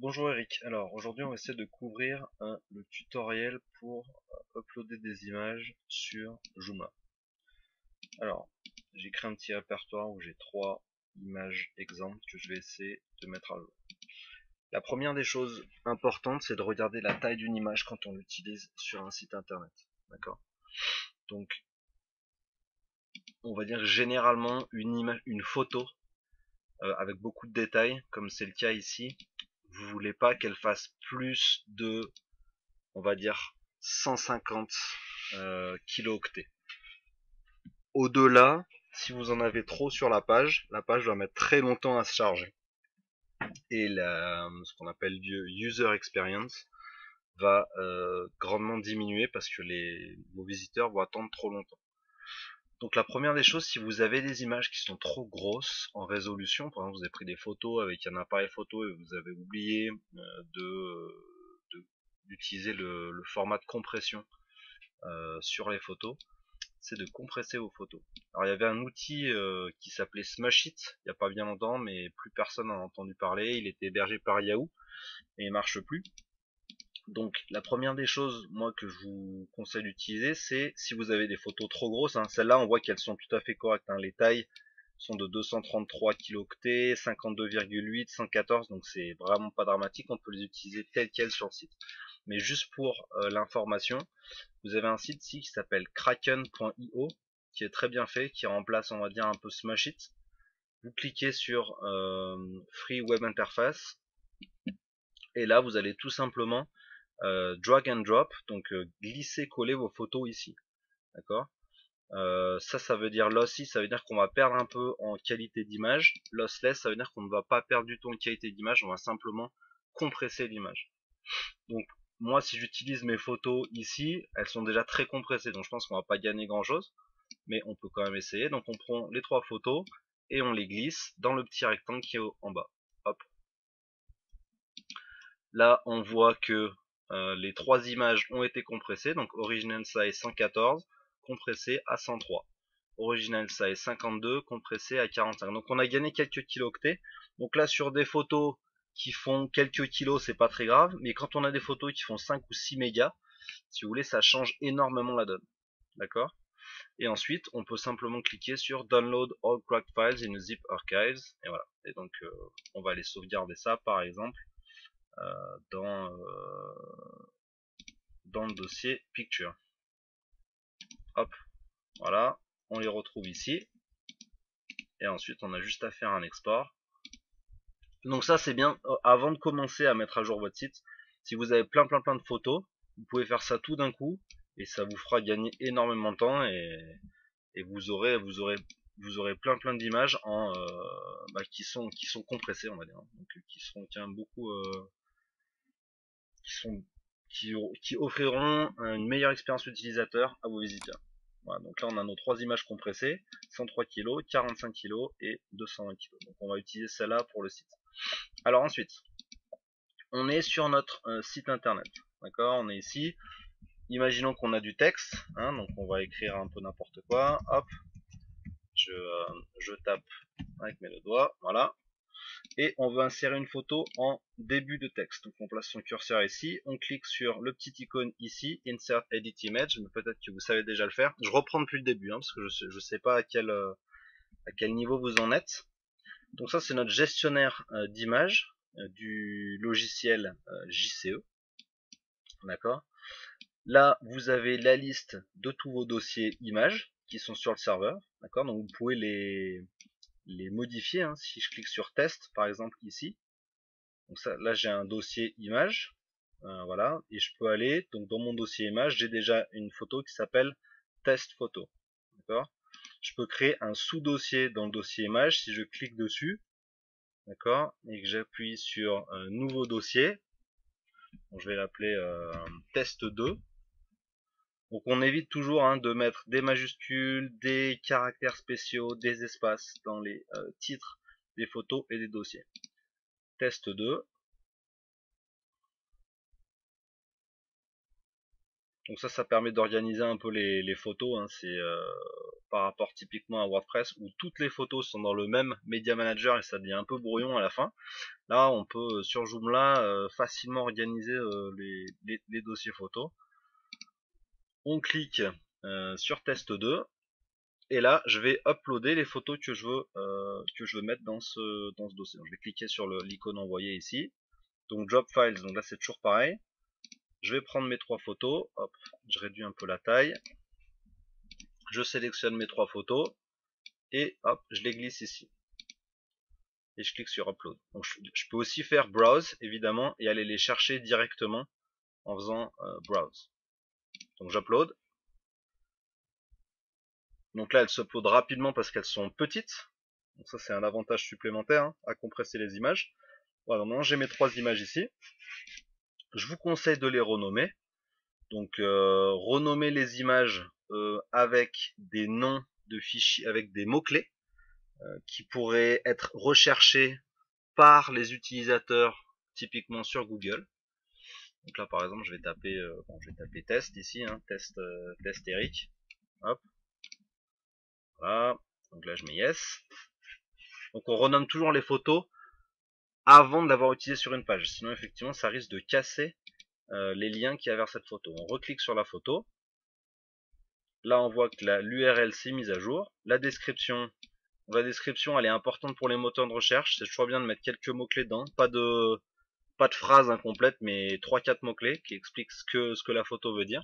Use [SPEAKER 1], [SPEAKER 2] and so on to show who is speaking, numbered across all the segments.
[SPEAKER 1] Bonjour Eric, alors aujourd'hui on va essayer de couvrir le tutoriel pour uploader des images sur Joomla. Alors j'ai créé un petit répertoire où j'ai trois images exemples que je vais essayer de mettre à jour. La première des choses importantes, c'est de regarder la taille d'une image quand on l'utilise sur un site internet. D'accord. Donc on va dire généralement une photo avec beaucoup de détails, comme c'est le cas ici, vous voulez pas qu'elle fasse plus de, on va dire, 150 kilooctets. Au-delà, si vous en avez trop sur la page va mettre très longtemps à se charger. Et ce qu'on appelle user experience va grandement diminuer parce que vos visiteurs vont attendre trop longtemps. Donc la première des choses, si vous avez des images qui sont trop grosses en résolution, par exemple vous avez pris des photos avec un appareil photo et vous avez oublié d'utiliser le format de compression sur les photos, c'est de compresser vos photos. Alors il y avait un outil qui s'appelait Smashit il n'y a pas bien longtemps, mais plus personne n'en a entendu parler. Il était hébergé par Yahoo et il marche plus. Donc la première des choses, moi, que je vous conseille d'utiliser, c'est si vous avez des photos trop grosses, hein, celles-là on voit qu'elles sont tout à fait correctes, hein, les tailles sont de 233 kilooctets, 52,8, 114, donc c'est vraiment pas dramatique, on peut les utiliser telles quelles sur le site. Mais juste pour l'information, vous avez un site ici qui s'appelle kraken.io, qui est très bien fait, qui remplace, on va dire, un peu Smashit. Vous cliquez sur Free Web Interface, et là vous allez tout simplement drag and drop, donc glisser, coller vos photos ici. D'accord. Ça veut dire lossy, ça veut dire qu'on va perdre un peu en qualité d'image. Lossless, ça veut dire qu'on ne va pas perdre du tout en qualité d'image, on va simplement compresser l'image. Donc moi, si j'utilise mes photos ici, elles sont déjà très compressées, donc je pense qu'on va pas gagner grand chose, mais on peut quand même essayer. Donc on prend les trois photos et on les glisse dans le petit rectangle qui est en bas. Hop. Là, on voit que les trois images ont été compressées, donc original size 114, compressé à 103. Original size 52, compressé à 45. Donc on a gagné quelques kilooctets. Donc là, sur des photos qui font quelques kilos, c'est pas très grave, mais quand on a des photos qui font 5 ou 6 mégas, si vous voulez, ça change énormément la donne. D'accord. Et ensuite, on peut simplement cliquer sur Download all cracked files in zip archives. Et voilà. Et donc, on va aller sauvegarder ça, par exemple, dans, dans le dossier Picture. Hop, voilà. On les retrouve ici. Et ensuite, on a juste à faire un export. Donc ça, c'est bien. Avant de commencer à mettre à jour votre site, si vous avez plein de photos, vous pouvez faire ça tout d'un coup. Et ça vous fera gagner énormément de temps. Et vous aurez plein d'images qui sont compressées, on va dire, hein. Donc qui seront quand même beaucoup qui sont qui offriront une meilleure expérience utilisateur à vos visiteurs. Voilà, donc là on a nos trois images compressées, 103 kg, 45 kg et 220 kg. Donc on va utiliser celle-là pour le site. Alors ensuite, on est sur notre site internet. D'accord, on est ici. Imaginons qu'on a du texte, hein, donc on va écrire un peu n'importe quoi. Hop, je tape avec mes deux doigts, voilà. Et on veut insérer une photo en début de texte. Donc on place son curseur ici, on clique sur le petit icône ici, Insert Edit Image, mais peut-être que vous savez déjà le faire. Je reprends depuis le début, hein, parce que je sais pas à quel niveau vous en êtes. Donc ça c'est notre gestionnaire d'images du logiciel JCE. D'accord. Là vous avez la liste de tous vos dossiers images qui sont sur le serveur. D'accord. Donc vous pouvez les modifier, hein. Si je clique sur test par exemple ici, donc ça, là j'ai un dossier image, voilà, et je peux aller, donc dans mon dossier image, j'ai déjà une photo qui s'appelle test photo, d'accord. Je peux créer un sous-dossier dans le dossier image si je clique dessus, d'accord, et que j'appuie sur nouveau dossier, donc je vais l'appeler test 2. Donc on évite toujours, hein, de mettre des majuscules, des caractères spéciaux, des espaces dans les titres des photos et des dossiers. Test 2. Donc ça permet d'organiser un peu les photos, hein. C'est par rapport typiquement à WordPress où toutes les photos sont dans le même Media Manager et ça devient un peu brouillon à la fin. Là, on peut sur Joomla facilement organiser les dossiers photos. On clique sur test 2 et là, je vais uploader les photos que je veux mettre dans ce dossier. Donc, je vais cliquer sur l'icône envoyée ici. Donc Job Files, donc là c'est toujours pareil. Je vais prendre mes 3 photos, hop, je réduis un peu la taille. Je sélectionne mes 3 photos et hop, je les glisse ici. Et je clique sur Upload. Donc je peux aussi faire Browse évidemment et aller les chercher directement en faisant Browse. Donc j'upload. Donc là elles s'uploadent rapidement parce qu'elles sont petites. Donc ça c'est un avantage supplémentaire hein, à compresser les images. Voilà, maintenant j'ai mes 3 images ici. Je vous conseille de les renommer. Donc renommer les images avec des noms de fichiers, avec des mots-clés qui pourraient être recherchés par les utilisateurs typiquement sur Google. Donc là par exemple je vais taper test ici, hein, test Eric. Hop. Voilà. Donc là je mets yes. Donc on renomme toujours les photos avant de l'avoir utilisé sur une page. Sinon effectivement ça risque de casser les liens qu'il y a vers cette photo. On reclique sur la photo. Là on voit que l'URL s'est mise à jour. La description elle est importante pour les moteurs de recherche. C'est toujours bien de mettre quelques mots-clés dedans. Pas de phrase incomplète, mais 3-4 mots-clés qui expliquent ce que la photo veut dire.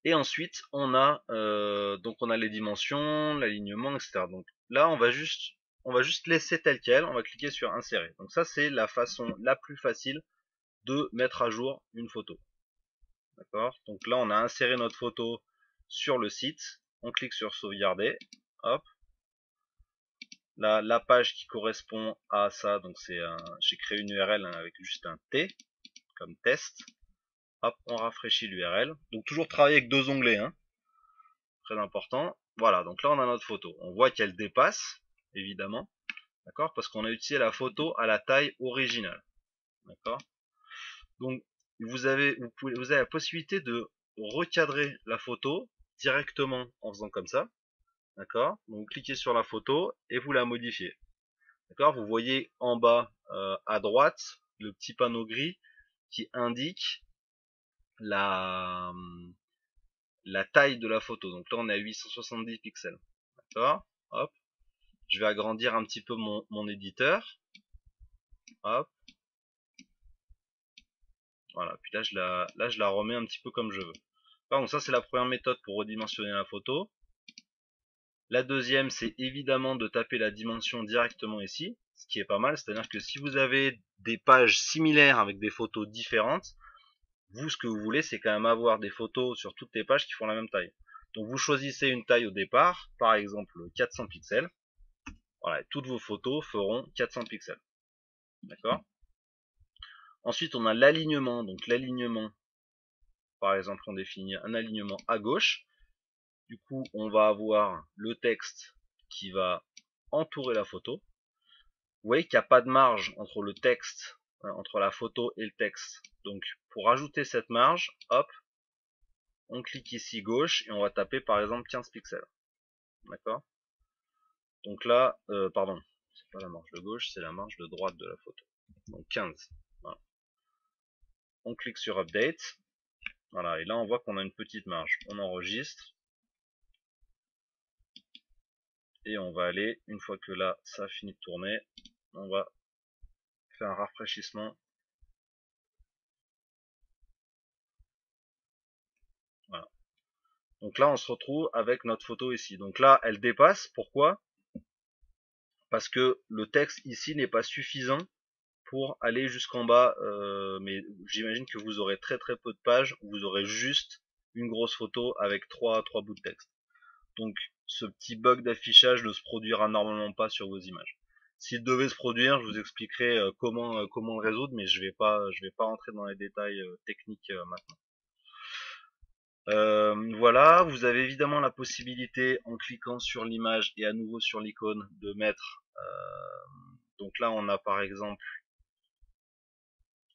[SPEAKER 1] Et ensuite, on a les dimensions, l'alignement, etc. Donc là, on va juste laisser tel quel. On va cliquer sur insérer. Donc ça, c'est la façon la plus facile de mettre à jour une photo. D'accord. Donc là, on a inséré notre photo sur le site. On clique sur sauvegarder. Hop. La page qui correspond à ça, donc j'ai créé une URL avec juste un T comme test. Hop, on rafraîchit l'URL. Donc toujours travailler avec 2 onglets, hein. Très important. Voilà, donc là on a notre photo. On voit qu'elle dépasse, évidemment, d'accord, parce qu'on a utilisé la photo à la taille originale, d'accord. Donc vous avez la possibilité de recadrer la photo directement en faisant comme ça, d'accord. Donc vous cliquez sur la photo et vous la modifiez. D'accord, vous voyez en bas à droite le petit panneau gris qui indique la taille de la photo. Donc là on est à 870 pixels. D'accord, hop. Je vais agrandir un petit peu mon éditeur. Hop. Voilà, puis là je la remets un petit peu comme je veux. Donc ça c'est la première méthode pour redimensionner la photo. La deuxième, c'est évidemment de taper la dimension directement ici, ce qui est pas mal, c'est-à-dire que si vous avez des pages similaires avec des photos différentes, vous, ce que vous voulez, c'est quand même avoir des photos sur toutes les pages qui font la même taille. Donc vous choisissez une taille au départ, par exemple 400 pixels. Voilà, toutes vos photos feront 400 pixels. D'accord. Ensuite, on a l'alignement. Donc l'alignement, par exemple, on définit un alignement à gauche. Du coup, on va avoir le texte qui va entourer la photo. Vous voyez qu'il n'y a pas de marge entre le texte, entre la photo et le texte. Donc, pour ajouter cette marge, hop, on clique ici gauche et on va taper par exemple 15 pixels. D'accord. Donc là, pardon, c'est pas la marge de gauche, c'est la marge de droite de la photo. Donc 15. Voilà. On clique sur Update. Voilà, et là on voit qu'on a une petite marge. On enregistre. Et on va aller, une fois que là ça a fini de tourner, on va faire un rafraîchissement. Voilà. Donc là on se retrouve avec notre photo ici. Donc là elle dépasse, pourquoi? Parce que le texte ici n'est pas suffisant pour aller jusqu'en bas, mais j'imagine que vous aurez très peu de pages où vous aurez juste une grosse photo avec trois bouts de texte. Donc ce petit bug d'affichage ne se produira normalement pas sur vos images. S'il devait se produire, je vous expliquerai comment le résoudre, mais je vais pas rentrer dans les détails techniques maintenant. Voilà, vous avez évidemment la possibilité en cliquant sur l'image et à nouveau sur l'icône de mettre donc là on a par exemple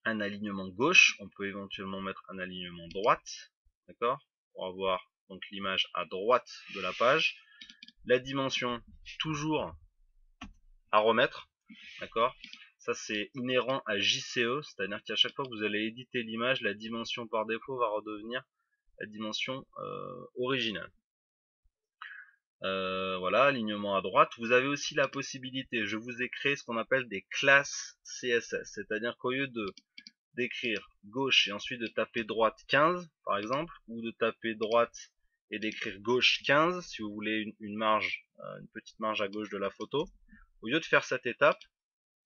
[SPEAKER 1] un alignement gauche, on peut éventuellement mettre un alignement droite, d'accord, pour avoir donc l'image à droite de la page. La dimension, toujours à remettre, d'accord. Ça c'est inhérent à JCE, c'est-à-dire qu'à chaque fois que vous allez éditer l'image, la dimension par défaut va redevenir la dimension originale. Voilà, alignement à droite. Vous avez aussi la possibilité, je vous ai créé ce qu'on appelle des classes CSS, c'est-à-dire qu'au lieu de d'écrire gauche et ensuite de taper droite 15 par exemple, ou de taper droite et d'écrire gauche 15 si vous voulez une marge, une petite marge à gauche de la photo, au lieu de faire cette étape,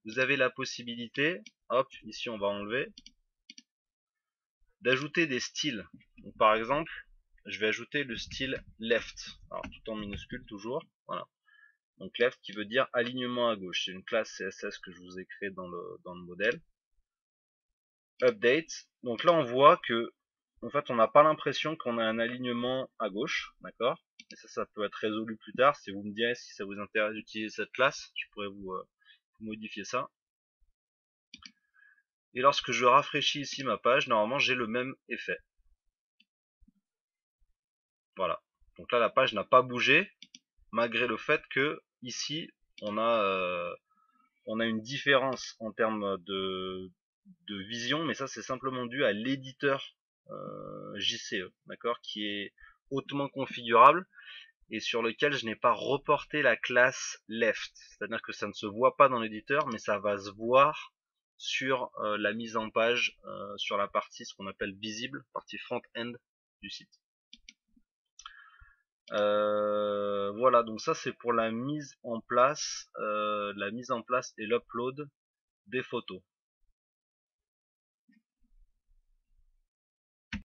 [SPEAKER 1] vous avez la possibilité, hop, ici on va enlever, d'ajouter des styles. Donc, par exemple, je vais ajouter le style left, alors tout en minuscule toujours, voilà. Donc left qui veut dire alignement à gauche, c'est une classe CSS que je vous ai créée dans le modèle. Update, donc là on voit que en fait on n'a pas l'impression qu'on a un alignement à gauche, d'accord. Et ça peut être résolu plus tard, si vous me direz si ça vous intéresse d'utiliser cette classe, je pourrais vous modifier ça. Et lorsque je rafraîchis ici ma page, normalement j'ai le même effet. Voilà. Donc là la page n'a pas bougé, malgré le fait que ici on a une différence en termes de vision, mais ça c'est simplement dû à l'éditeur JCE, d'accord, qui est hautement configurable et sur lequel je n'ai pas reporté la classe left, c'est-à-dire que ça ne se voit pas dans l'éditeur, mais ça va se voir sur la mise en page, sur la partie ce qu'on appelle visible, partie front-end du site. Voilà, donc ça c'est pour la mise en place et l'upload des photos.